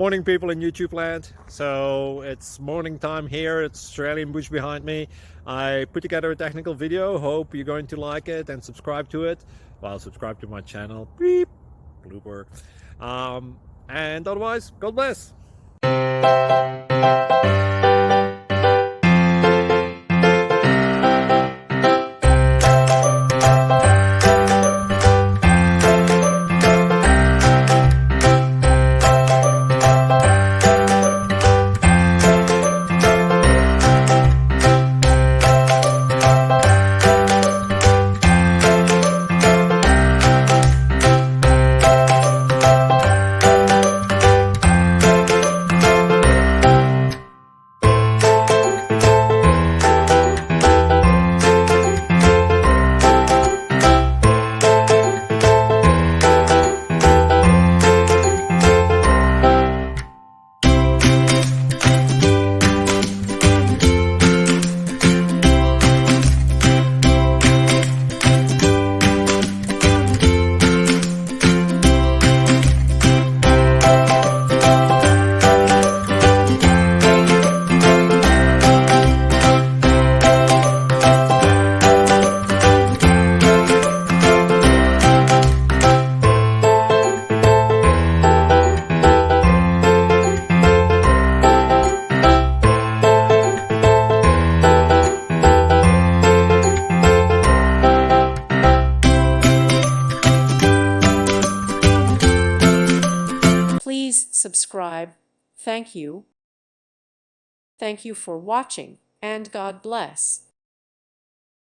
Morning, people in YouTube land. So it's morning time here. It's Australian bush behind me. I put together a technical video. Hope you're going to like it and subscribe to it. Well, subscribe to my channel. Beep. Blooper. And otherwise, God bless. Please subscribe. Thank you. Thank you for watching, and God bless.